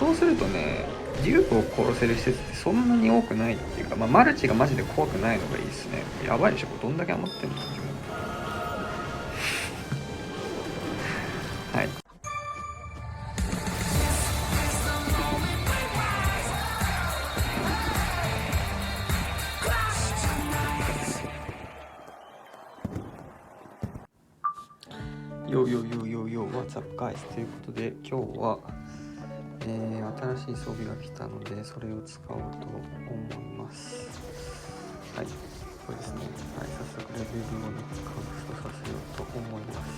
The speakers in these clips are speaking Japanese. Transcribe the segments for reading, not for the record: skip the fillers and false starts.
そうするとね、デュークを殺せる施設ってそんなに多くないっていうか、マルチがマジで怖くないのがいいですね。やばいでしょ、どんだけ余ってんの自分。はい。よよよよよ What's up guys ということで今日は、新しい装備が来たのでそれを使おうと思います。はい、これですね。はい、早速レベルをカウントさせようと思います。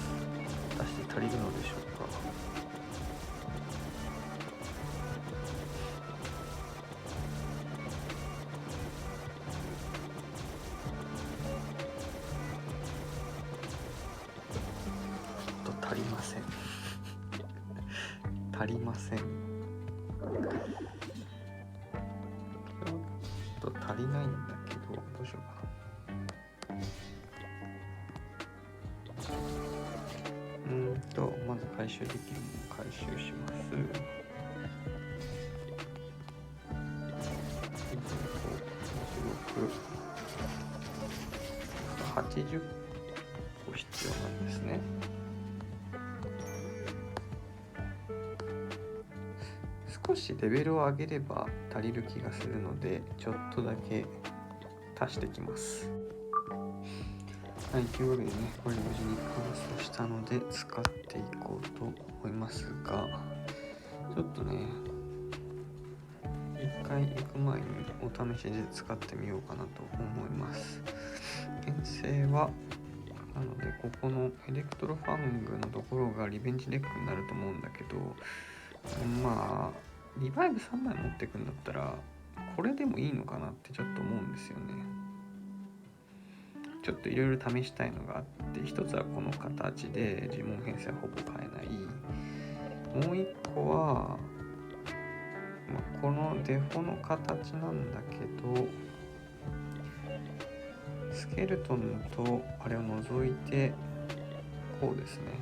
果たして足りるのでしょうか。足りません足りません。ちょっと足りないんだけど、どうしようかな。まず回収できるのを回収します。80個必要なんですね。少しレベルを上げれば足りる気がするので、ちょっとだけ足してきます。はい、というわけでね、これ無事に完走したので使っていこうと思いますが、ちょっとね、一回行く前にお試しで使ってみようかなと思います。編成はなので、ここのエレクトロファーミングのところがリベンジデックになると思うんだけど、リバイブ3枚持ってくんだったらこれでもいいのかなってちょっと思うんですよね。ちょっといろいろ試したいのがあって、一つはこの形で呪文編成はほぼ変えない。もう一個は、このデフォの形なんだけど、スケルトンとあれを除いてこうですね。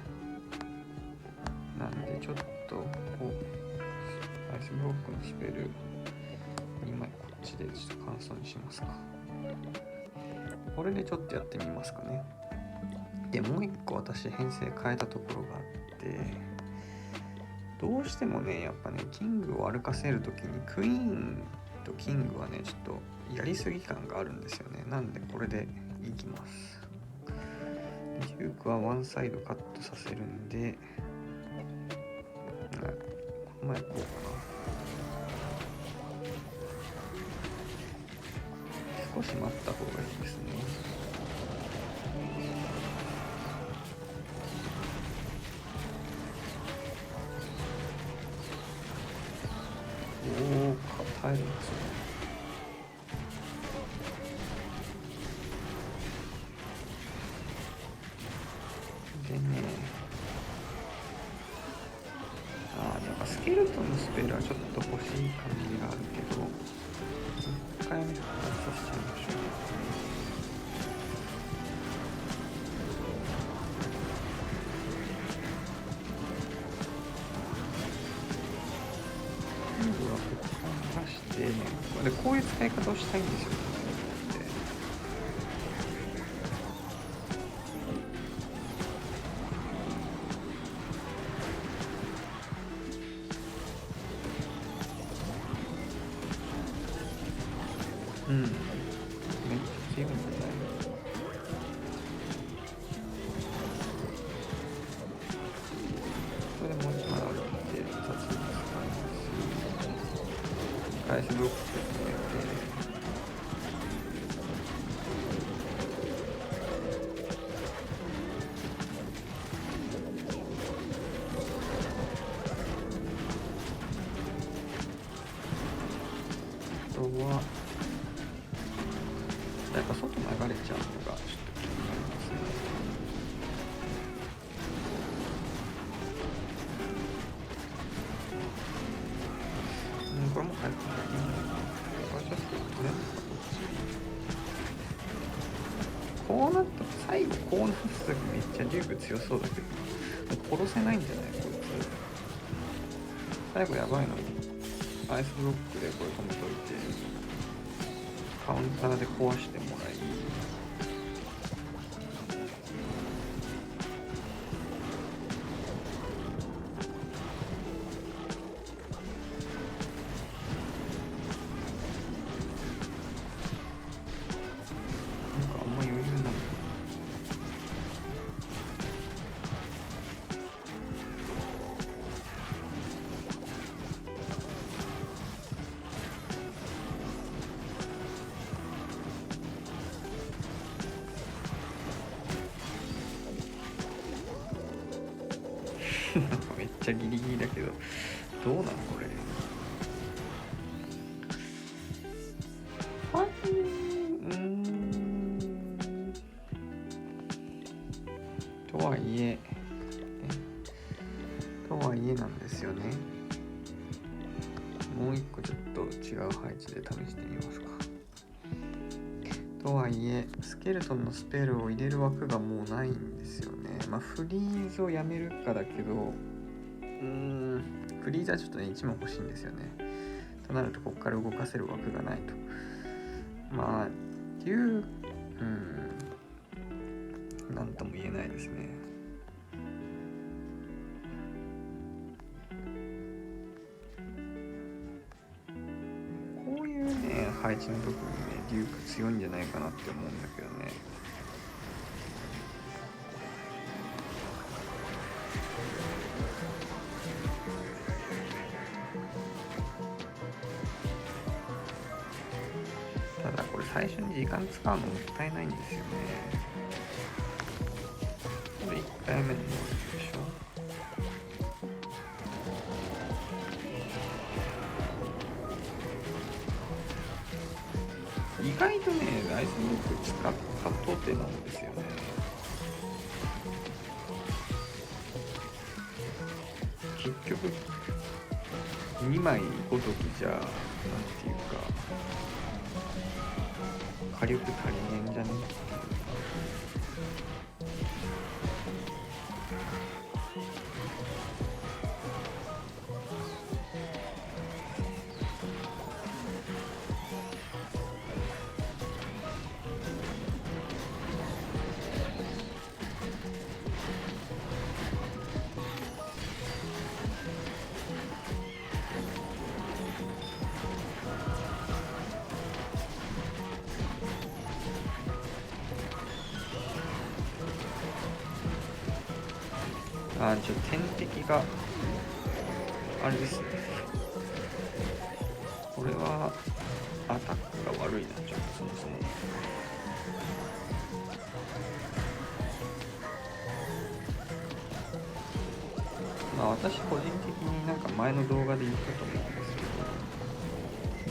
なんでちょっとこうアイスブロックのスペル2枚こっちでちょっと簡素にしますか。これでちょっとやってみますかね。でもう一個私編成変えたところがあって、どうしてもねやっぱねキングを歩かせるときにクイーンとキングはねちょっとやりすぎ感があるんですよね。なんでこれでいきます。デュークはワンサイドカットさせるんで、この前こうかな。少し待った方がいいですね。耐えるんですね。でね、なんかスケルトンのスペルはちょっと欲しい感じがあるけど、一回目させちゃいましょう。今度はここから出して、でこういう使い方をしたいんですよね。めっちゃ強いんだね。これでもう一枚歩いて、2つ使います。返しブロックして止めて、あとは、やっぱ外流れちゃうのがちょっと気になりますね。これも早くなります。これちょっとね、こうなったら最後こうなった時めっちゃデューク強そうだけど、殺せないんじゃないこいつ。最後やばいのに。アイスブロックでこれ止めといてカウンターで壊してもらい、なんかあんま余裕ないめっちゃギリギリだけどどうなのこれ。はい、とはいえなんですよね。もう一個ちょっと違う配置で試してみますか。とはいえスケルトンのスペルを入れる枠がもうないんですよね。まあフリーズをやめるかだけど、フリーズはちょっとね1枚欲しいんですよね。となるとここから動かせる枠がないと。まあなんとも言えないですね。こういうね配置の時にねデューク強いんじゃないかなって思うんだけどね。ただこれ最初に時間使うのもったいないんですよね。これ1回目の能力でしょ。意外とねアイスブロック使ったとてなんですよね。結局2枚ごときじゃなんていうか火力足りねえんじゃねっていう。天敵があれですね。これはアタックが悪いな。ちょっとそもそもまあ私個人的になんか前の動画で言ったと思うんですけ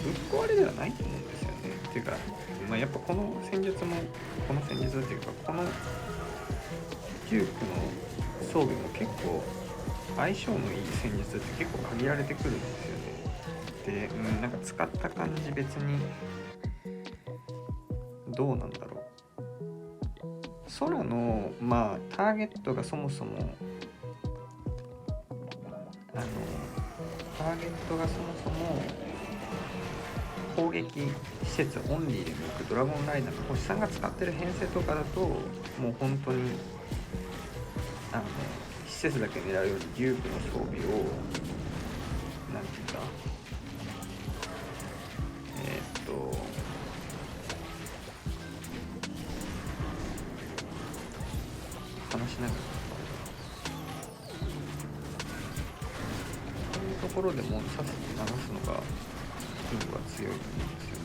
ど、ぶっ壊れではないと思うんですよね。っていうか、まあ、やっぱこの戦術っていうかこのデュークの装備も結構相性のいい戦術って結構限られてくるんですよね。で、なんか使った感じ別にどうなんだろう。空のまあターゲットがそもそも攻撃施設オンリーで向くドラゴンライダーの星さんが使ってる編成とかだともう本当に施設だけ狙うよりデュークの装備をなんていうんだ話しながらこういうところでもさせて流すのがキングは強いと思うんですよね。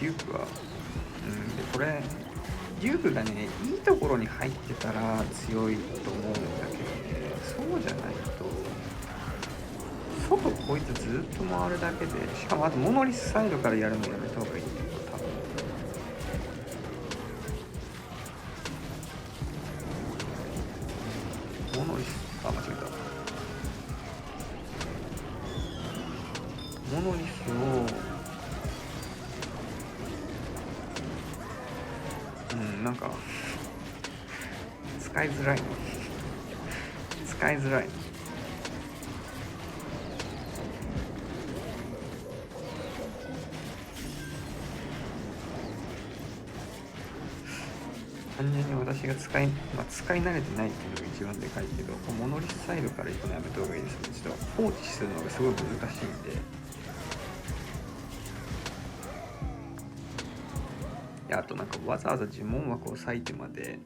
デュークはでこれデュークがねいいところに入ってたら強いと思うんだけどね、そうじゃないと外こいつずっと回るだけで、しかもあとモノリスサイドからやるのやめた方がいいね。多分モノリス、間違えた。モノリスをなんか使いづらい単純に私が使い慣れてないっていうのが一番でかいけど、モノリスサイドから行くのやめた方がいいですね。ちょっと放置するのがすごい難しいんで。あとなんかわざわざ呪文枠を割いてまで、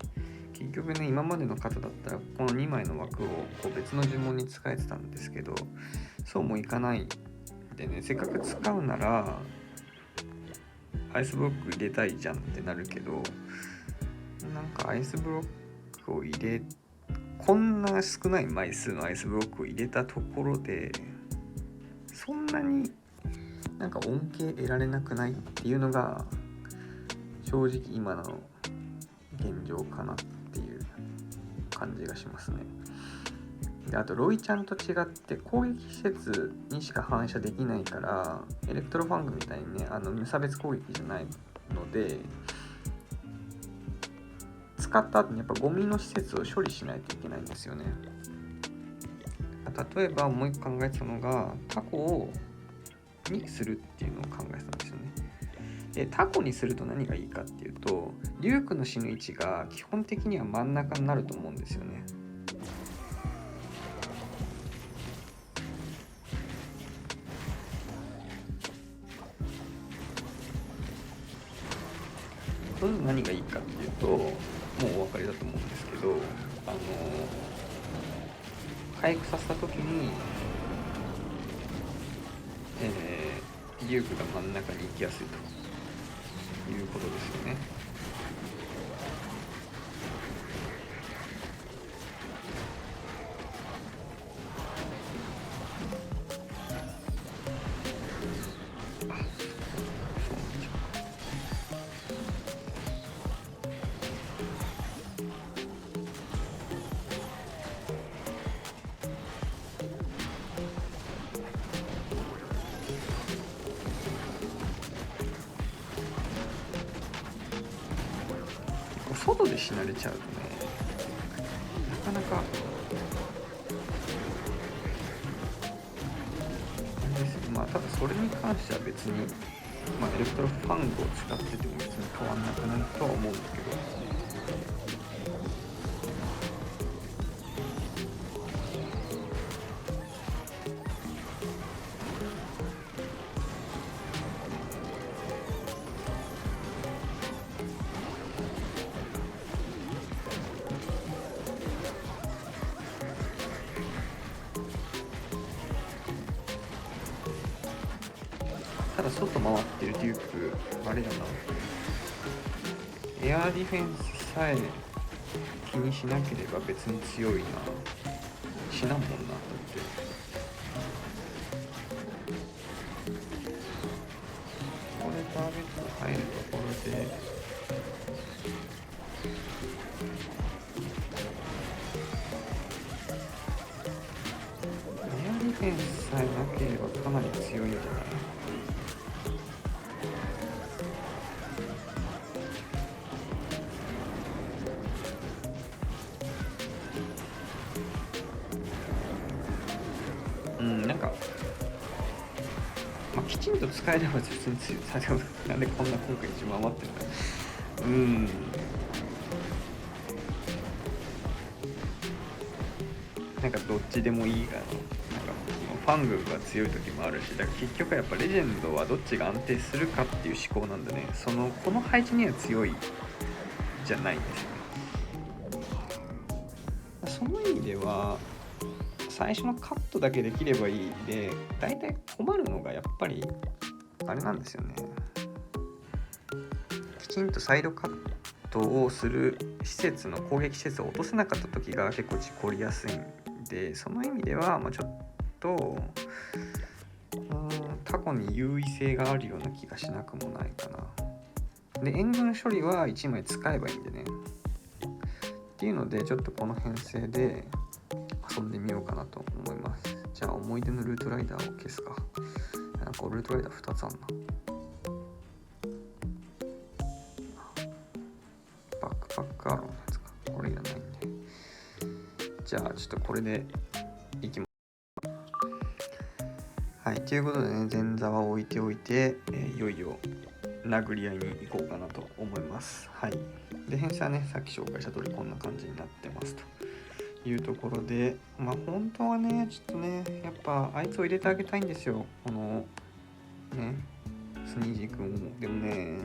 結局ね、今までの方だったらこの2枚の枠をこう別の呪文に使えてたんですけど、そうもいかないんでね、せっかく使うならアイスブロック入れたいじゃんってなるけど、なんかアイスブロックをこんな少ない枚数のアイスブロックを入れたところでそんなになんか恩恵得られなくないっていうのが正直今の現状かなっていう感じがしますね。であとロイちゃんと違って攻撃施設にしか反射できないから、エレクトロファングみたいにね無差別攻撃じゃないので、使った後にやっぱゴミの施設を処理しないといけないんですよね。例えばもう一個考えてたのがタコにするっていうのを考えてたんですよね。でタコにすると何がいいかっていうと、リュークの死ぬ位置が基本的には真ん中になると思うんですよね。それで何がいいかっていうと、もうお分かりだと思うんですけど、回復させた時に、リュークが真ん中に行きやすいということですよね。外で死なれちゃうとね、なかなかまあただそれに関しては別に、エレクトロファングを使ってても別に変わんなくなるとは思うんだけど、ただ外回ってるデュークあれだな、エアーディフェンスさえ気にしなければ別に強いな、死なんもんなと思って。これターゲット入るところでエアディフェンスさえなければかなり強いんじゃない？なんか、きちんと使えれば別に強い。なんでこんな今回一番余ってるんだ。なんかどっちでもいいが、なんかファングが強い時もあるし、だから結局やっぱレジェンドはどっちが安定するかっていう思考なんだね。この配置には強いじゃないんですよね。その意味では最初のカットだけできればいいで、大体困るのがやっぱりあれなんですよね。きちんとサイドカットをする攻撃施設を落とせなかった時が結構事故りやすいんで、その意味ではちょっとタコに優位性があるような気がしなくもないかな。で援軍処理は1枚使えばいいんでねっていうので、ちょっとこの編成で遊んでみようかなと思います。じゃあ思い出のルートライダーを消すか。なんかルートライダー2つあんな。バックパックアローのやつか。これいらないんで。じゃあちょっとこれでいきます。はい、ということでね、前座は置いておいて、いよいよ殴り合いに行こうかなと思います。はい。で、編成はね、さっき紹介した通りこんな感じになってますというところで、まあ本当はね、ちょっとね、やっぱあいつを入れてあげたいんですよ。この、ね、スニージー君を。でもね、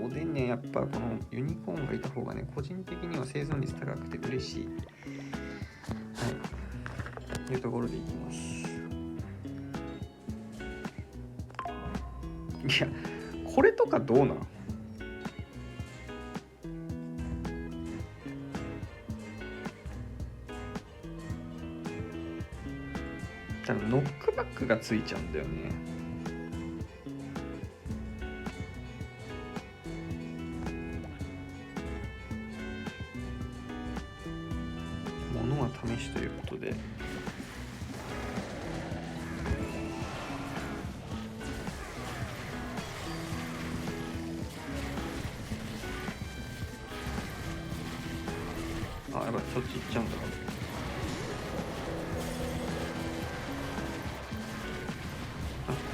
おでんね、やっぱこのユニコーンがいた方がね、個人的には生存率高くて嬉しい。はい。というところでいきます。いや、これとかどうなん？多分ノックバックがついちゃうんだよね。ものは試しということで。あ、やばい、そっち行っちゃうんだ。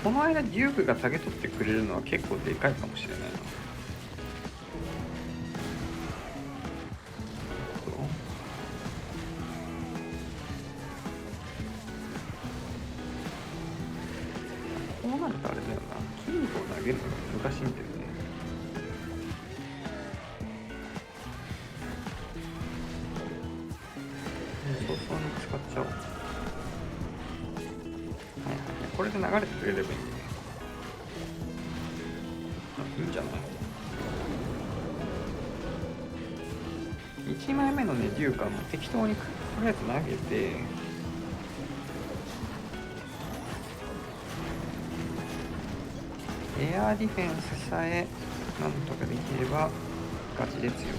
この間デュークがタゲ取ってくれるのは結構でかいかもしれないな。こうなるとあれだよな、キングを投げるのが難しいんだよね。早々に使っちゃおう。はいはいはい、これで流れてくれればいいんでね。いいんじゃない？1枚目のね、デューカーも適当にとりあえず投げて、エアーディフェンスさえなんとかできればガチで強い。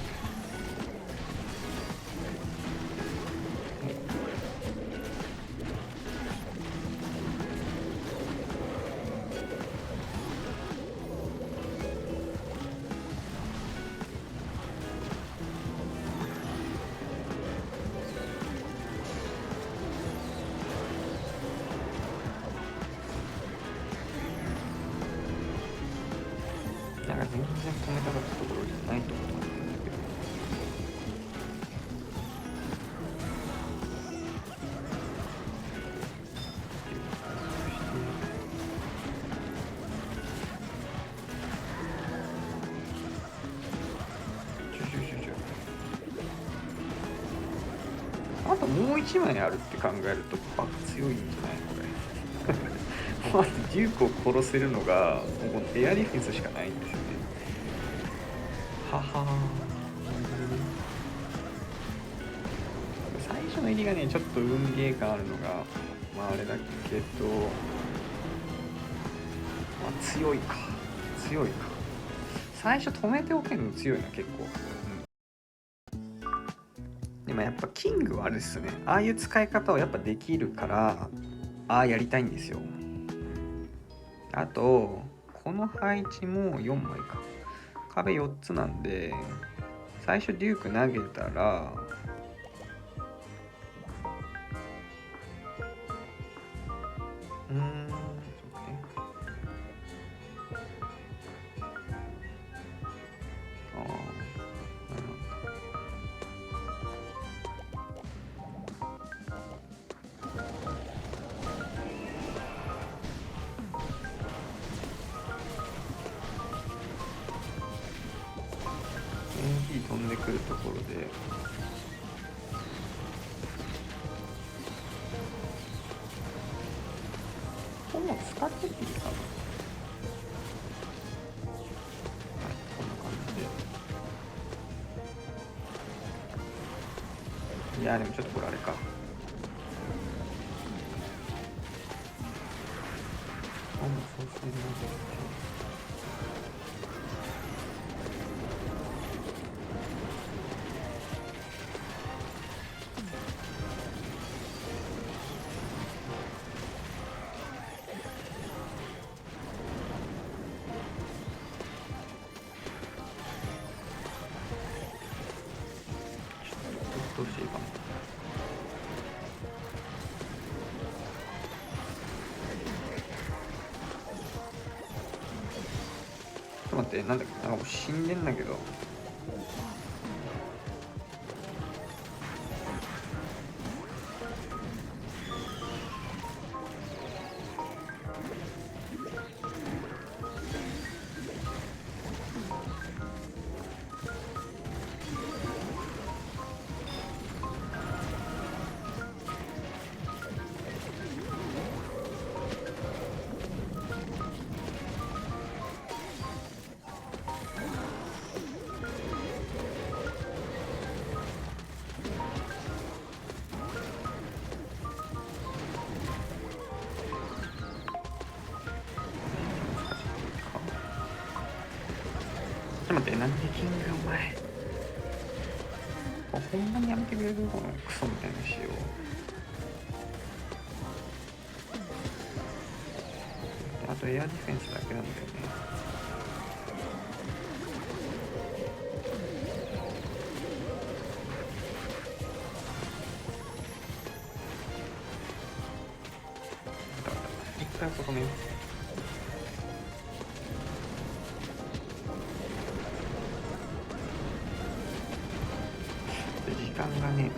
なんか全然止めたかったところじゃないと思うんだけど。あともう1枚あるって考えるとバカ強いんじゃないこれ。まずデュークを殺せるのがもうエアディフェンスしかないんですよね。はは最初の入りがねちょっと運ゲー感あるのがまああれだけど、まあ、強いか最初止めておけるの強いな結構。でもやっぱキングはあれですね、ああいう使い方をやっぱできるからああやりたいんですよ。あとこの配置も4枚か、壁4つなんで最初デューク投げたらちょっと待って、NP 飛んでくるところでほぼ使ってっていいかな。はい、こんな感じで。いやでもちょっとこれあれか、そうするどうしていいかな。ちょっと待って、なんだっけ、なんかもう死んでんだけど。ちょっと待って、なんでキングお前。ほんまにやめてくれるこのクソみたいな仕様。あとエアディフェンスだけなんだよね。一回そこね。時間がね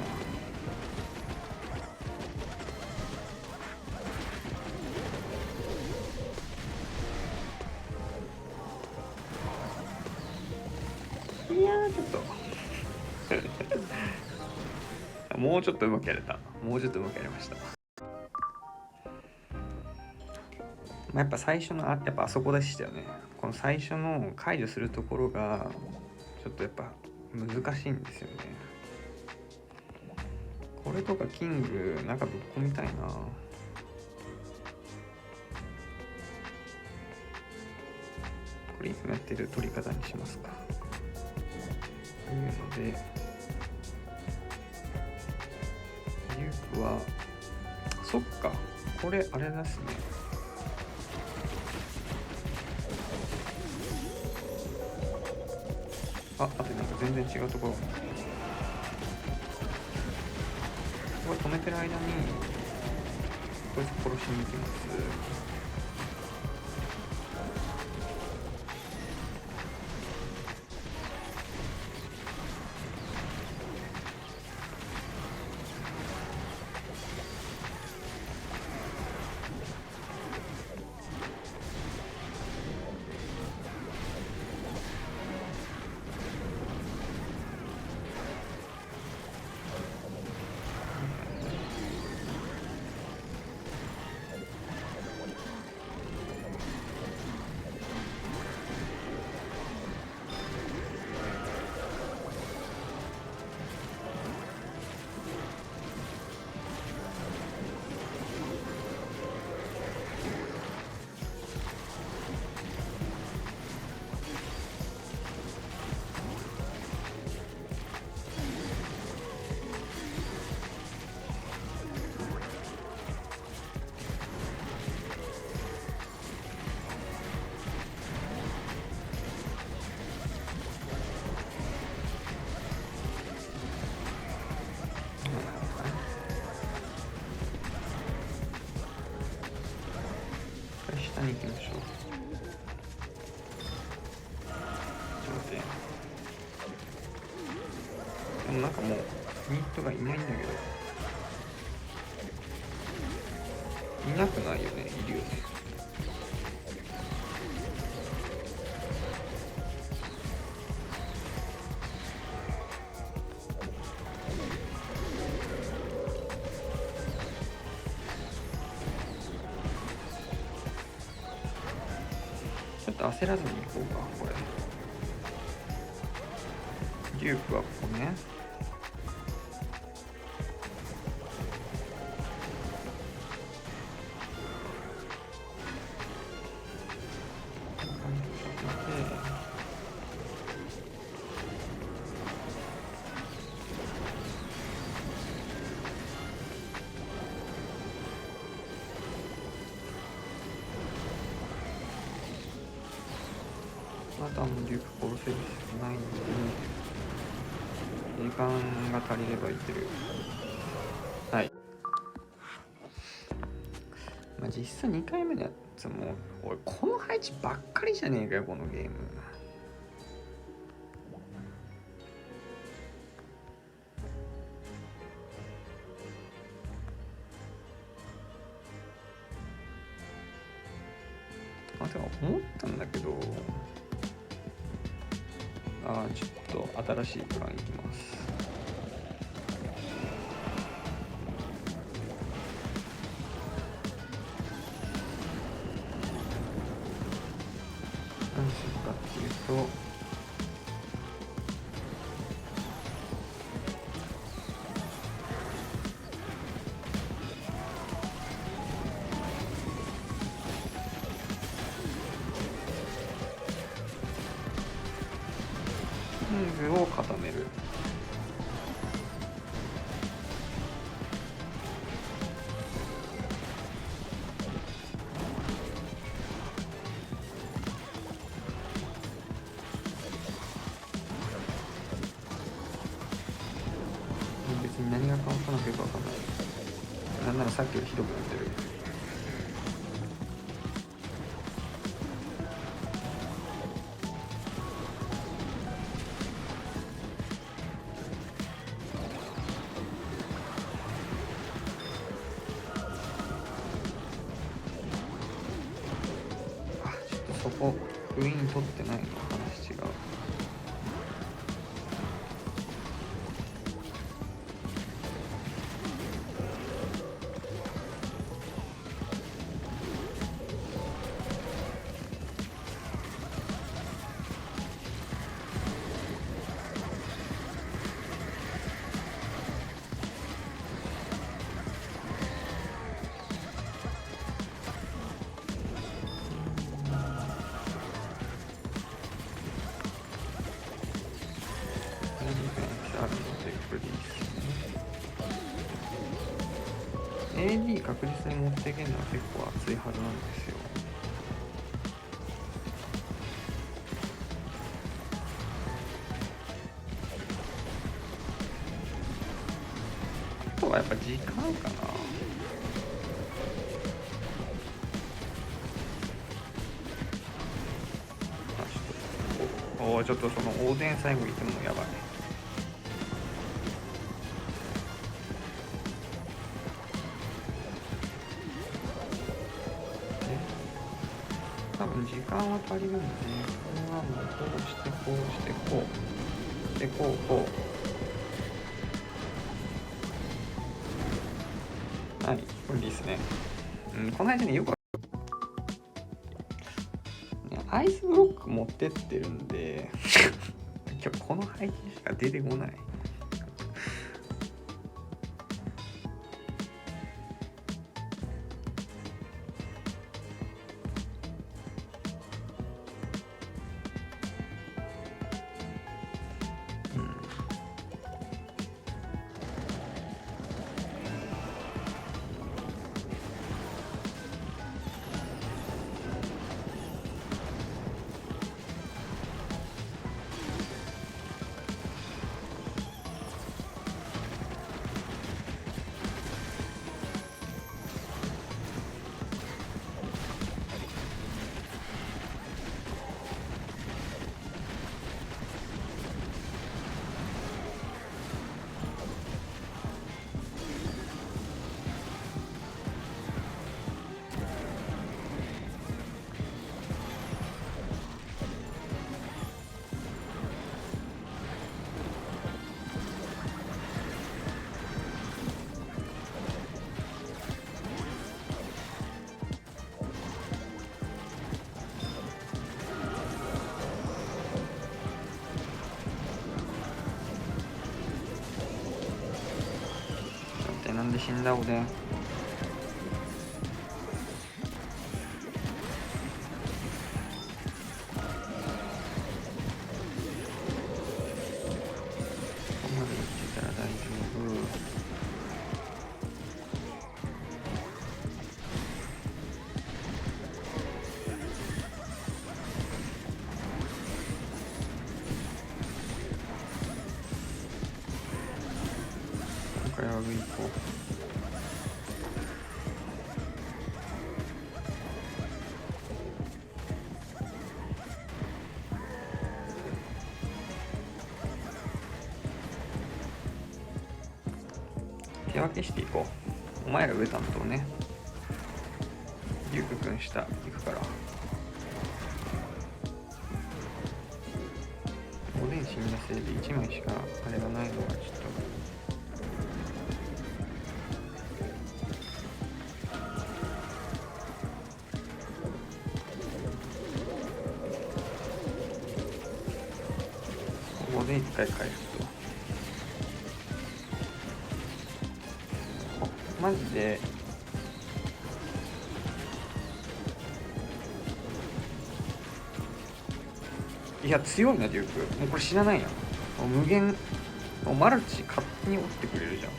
えな。いやーちょっともうちょっとうまくやれた。もうちょっとうまくやりました。やっぱ最初のやっぱあそこでしたよね。この最初の解除するところがちょっとやっぱ難しいんですよね。これとかキング中ぶっ込みたいな。これいつもやってる取り方にしますか。というのでリュウクはそっか、これあれですね。あとなんか全然違うところ。これ止めてる間にこいつ殺しに行きます。下に行きましょう。ちょっと待って。でもなんかもうニットがいないんだけど。いなくないよね。いるよね。ちょっと焦らずに行こうか、これ。デュークはここね。あとはもうデューク殺せる必要ないので、時間が足りればいける。はい。まあ、実質2回目のやつも、俺この配置ばっかりじゃねえかよ、このゲーム。てか思ったんだけど、ちょっと新しいプランいきます。何するかっていうと、キングを固める。別に何が変わったのかよくわかんない。なんならさっきよりひどくなってる。ちょっとそこウィーン取ってないの話違う。あるのでフリースね。AD 確実に持っていけるのは結構熱いはずなんですよ。あとはやっぱ時間かな。ちょっとそのオーデン最後いてもやばい。多分時間は足りるんだね。これはもうこうしてこうしてこうでこうこう。はい、これでいいですね。この間ねよくアイスブロック持ってってるんで今日この配置しか出てこない。なんで死んだおでん。回は上行こう。手分けしていこう。お前ら上担当ね。リュウク君下行くから。おでん死んだせいで1枚しかあれがないのがちょっと。ここで1回返すと。マジでいや強いなデューク。もうこれ知らないやん。もう無限もうマルチ勝手に折ってくれるじゃん。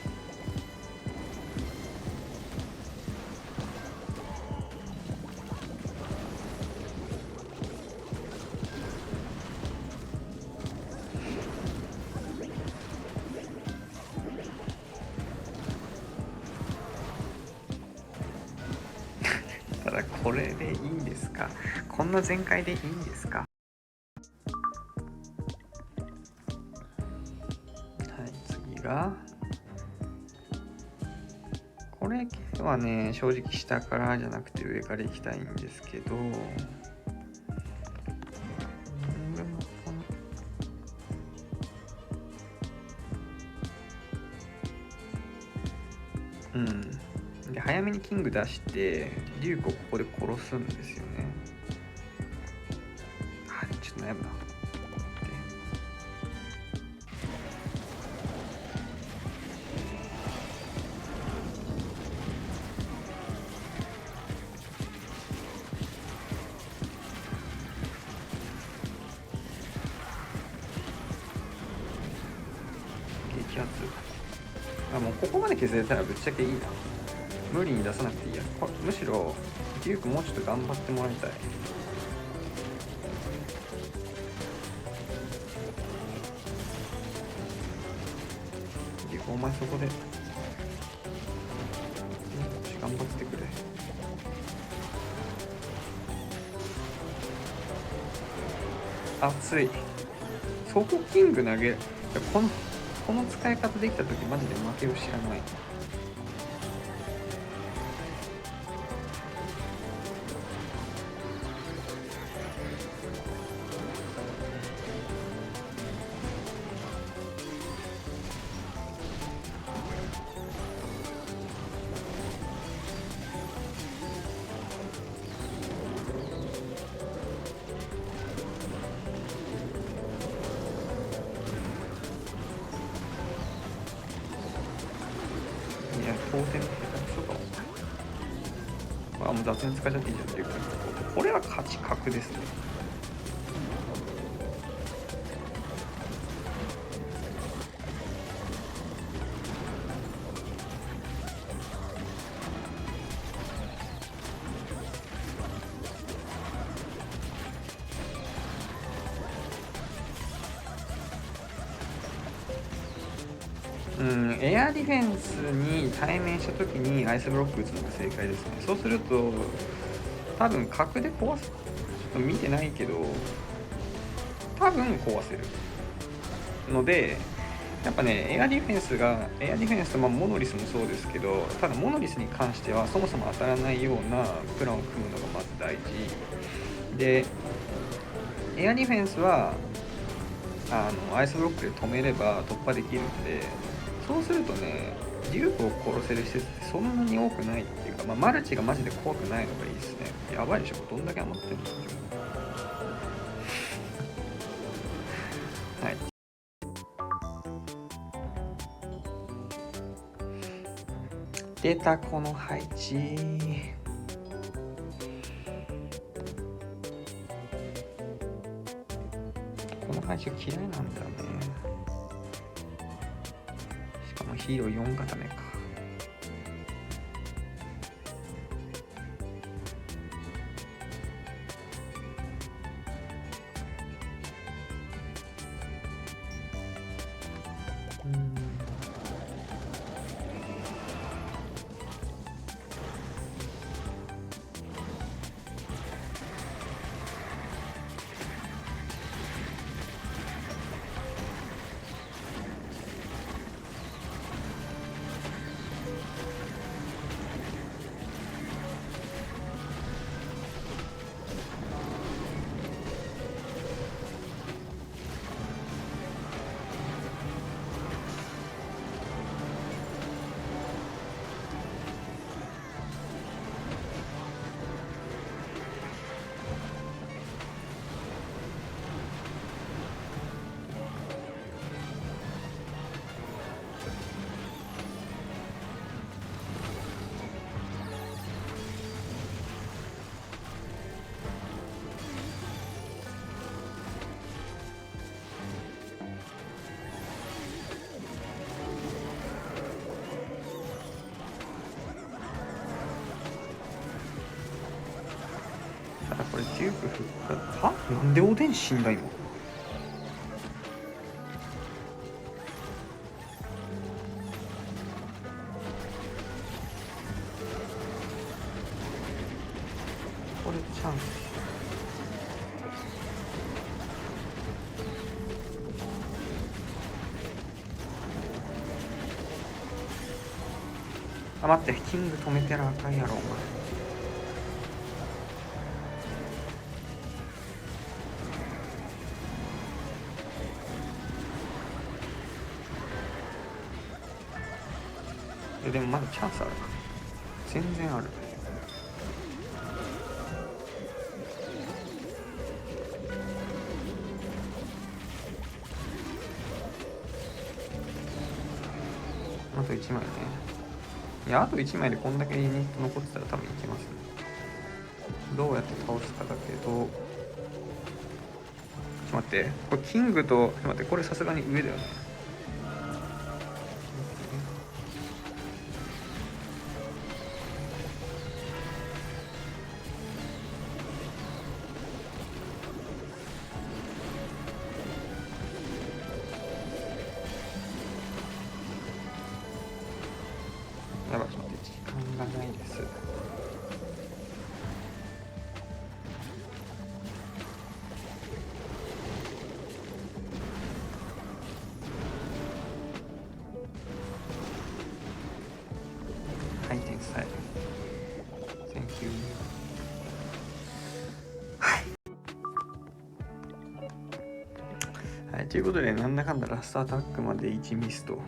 ただこれでいいんですか？こんな全開でいいんですか？これ系はね、正直下からじゃなくて上から行きたいんですけど、で早めにキング出してリュウクをここで殺すんですよね。ちょっと悩むな。激アツ。もうここまで削れたらぶっちゃけいいな。無理に出さなくていいや。むしろデュークもうちょっと頑張ってもらいたい。デュークお前そこで頑張ってくれ。熱い。そこキング投げ。この使い方できた時マジで負けを知らない。当然下手くそかも。もう雑に使っちゃっていいじゃんっていうか、これは勝ち確ですね。エアディフェンスに対面した時にアイスブロック打つのが正解ですね。そうすると多分角で壊す、ちょっと見てないけど多分壊せるので、やっぱねエアディフェンスとモノリスもそうですけど、ただモノリスに関してはそもそも当たらないようなプランを組むのがまず大事で、エアディフェンスはアイスブロックで止めれば突破できるんで、そうするとねデュークを殺せる施設ってそんなに多くないっていうか、マルチがマジで怖くないのがいいですね。やばいでしょ、どんだけ余ってるんですか。はい、出たこの配置。この配置嫌いなんだよね。しかもヒーロー4固めか。力復活。はなんでおでん死んだ今。これチャンス。あ、待って、キング止めてらあかんやろお前。でもまだチャンスあるか。全然ある。あと1枚ね。いや、あと1枚でこんだけユニット残ってたら多分いけますね。どうやって倒すかだけど、ちょっと待って、これキングと、ちょっと待って、これさすがに上だよね。やばい、ちょっと待って、時間がないです。はい、天才。Thank you。はい、ということで、なんだかんだラストアタックまで1ミスと。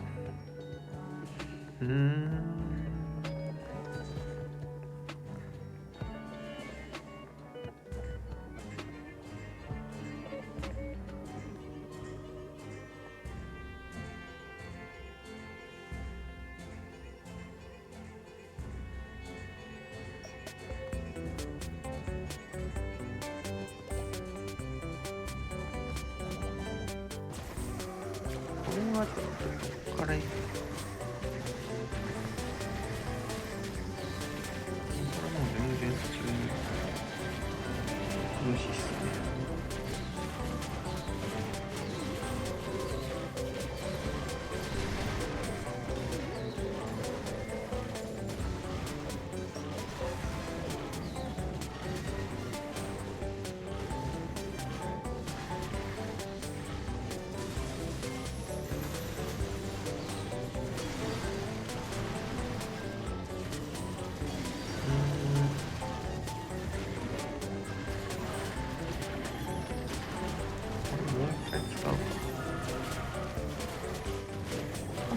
これはちょっとここからいく。これはもう全然普通に無視っすね。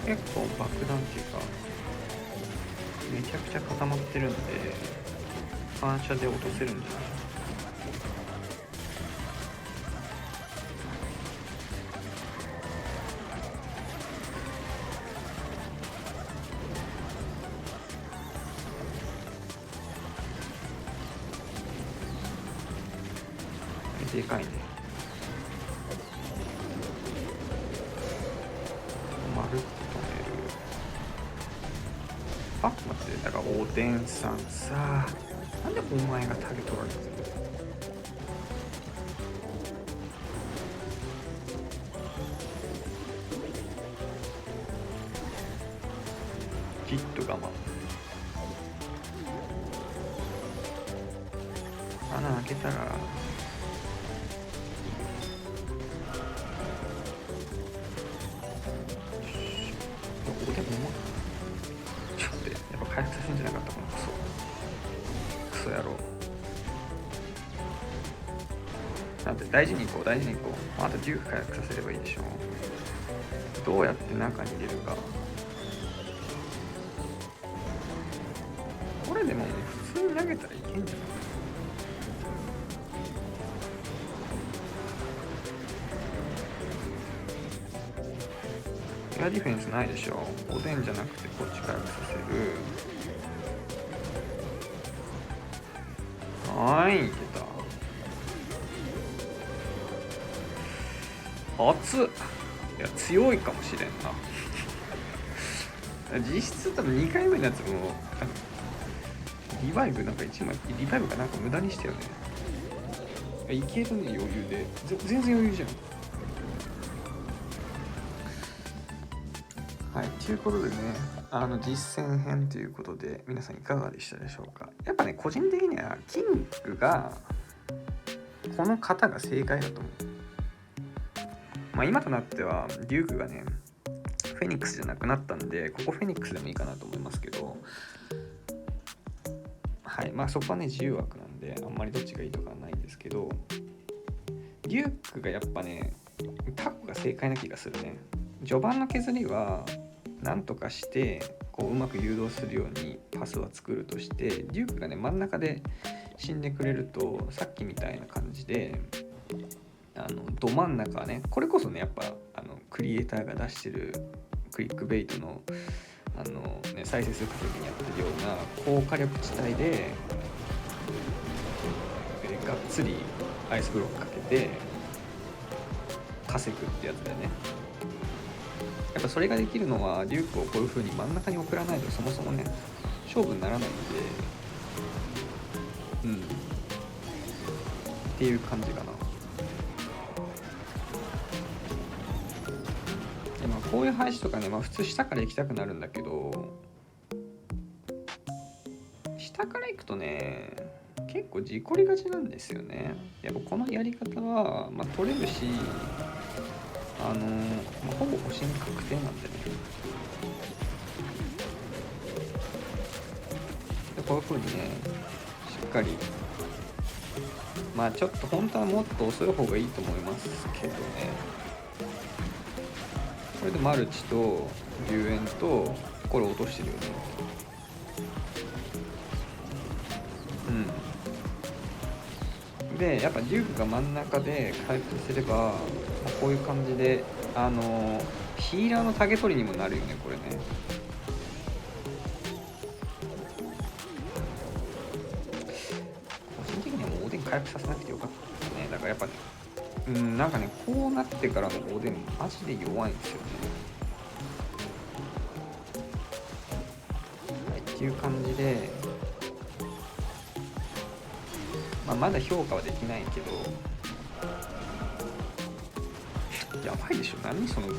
結構爆弾っていうかめちゃくちゃ固まってるんで反射で落とせるんじゃない。でかいね。丸く止める。あ、待って、だからおでんさんさ、なんでお前がタゲ取られてるの。じっと我慢。穴開けたらおでんもちょっとやっぱ回復させんじゃなかったこのクソ野郎。なんで大事に行こう大事に行こう。あと10回復させればいいでしょ。どうやって中に入れるか。これでも普通に投げたらいけんじゃない。エアディフェンスないでしょ。おでんじゃなくてこっちからさせる。はい、いけた。熱っ。いや強いかもしれんな実質多分2回目のやつもリバイブなんか1枚リバイブかなんか無駄にしたよね。いけるね、余裕で。全然余裕じゃん。はい、ということでね、実践編ということで、皆さんいかがでしたでしょうか。やっぱね、個人的にはキングが、この型が正解だと思う。まあ今となっては、デュークがね、フェニックスじゃなくなったんで、ここフェニックスでもいいかなと思いますけど、はい、まあそこはね、自由枠なんで、あんまりどっちがいいとかはないんですけど、デュークがやっぱね、タコが正解な気がするね。序盤の削りはなんとかしてこううまく誘導するようにパスは作るとして、デュークがね真ん中で死んでくれると、さっきみたいな感じでど真ん中はね、これこそねやっぱクリエイターが出してるクリックベイトの再生する時にやってるような高火力地帯でがっつりアイスブロックかけて稼ぐってやつだよね。やっぱそれができるのはデュークをこういう風に真ん中に送らないとそもそもね勝負にならないので、っていう感じかな。でまあこういう配置とかね、まあ普通下から行きたくなるんだけど、下から行くとね結構事故りがちなんですよね。やっぱこのやり方は、まあ、取れるしまあ、ほぼ星に確定なんでね。でこういう風にねしっかり、まあちょっと本当はもっと遅い方がいいと思いますけどね。これでマルチと龍炎とこれ落としてるよね。でやっぱデュークが真ん中で回復すれば、まあ、こういう感じでヒーラーのタゲ取りにもなるよねこれね。個人的にはもうおでん回復させなくてよかったね。だからやっぱなんかねこうなってからのおでんマジで弱いんですよね。はい、っていう感じで、まあ、まだ評価はできないけど、やばいでしょ。何その動き。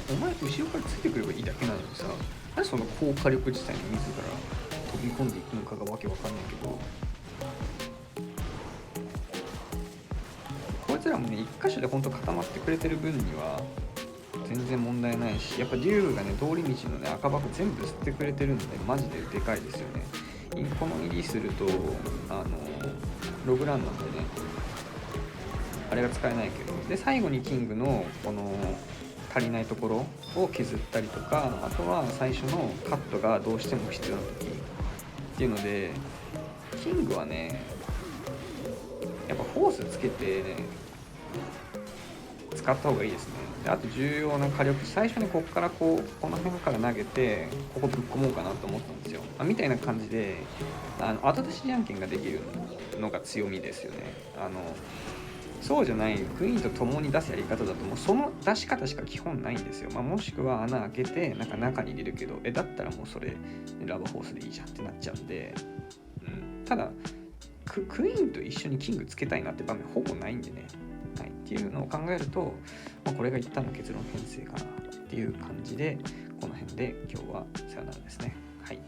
お前後ろからついてくればいいだけなのにさ、何その高火力地帯に自ら飛び込んでいくのかがわけわかんないけど、こいつらもね一箇所でほんと固まってくれてる分には全然問題ないし、やっぱ竜がね通り道のね赤箱全部吸ってくれてるんでマジででかいですよね。インコの入りするとログランなんでねあれが使えないけど、で最後にキングのこの足りないところを削ったりとか、あとは最初のカットがどうしても必要な時っていうので、キングはねやっぱフォースつけて、ね、使った方がいいですね。であと重要な火力、最初にここからこの辺から投げてここぶっ込もうかなと思ったんですよ。みたいな感じで後出しじゃんけんができるのが強みですよね。そうじゃないクイーンと共に出すやり方だともうその出し方しか基本ないんですよ。もしくは穴開けて中に入れるけど、だったらもうそれラバーフォースでいいじゃんってなっちゃうんで、ただクイーンと一緒にキングつけたいなって場面ほぼないんでね、はい、っていうのを考えると、これが一旦の結論編成かなっていう感じで、この辺で今日はさよならですね。はい。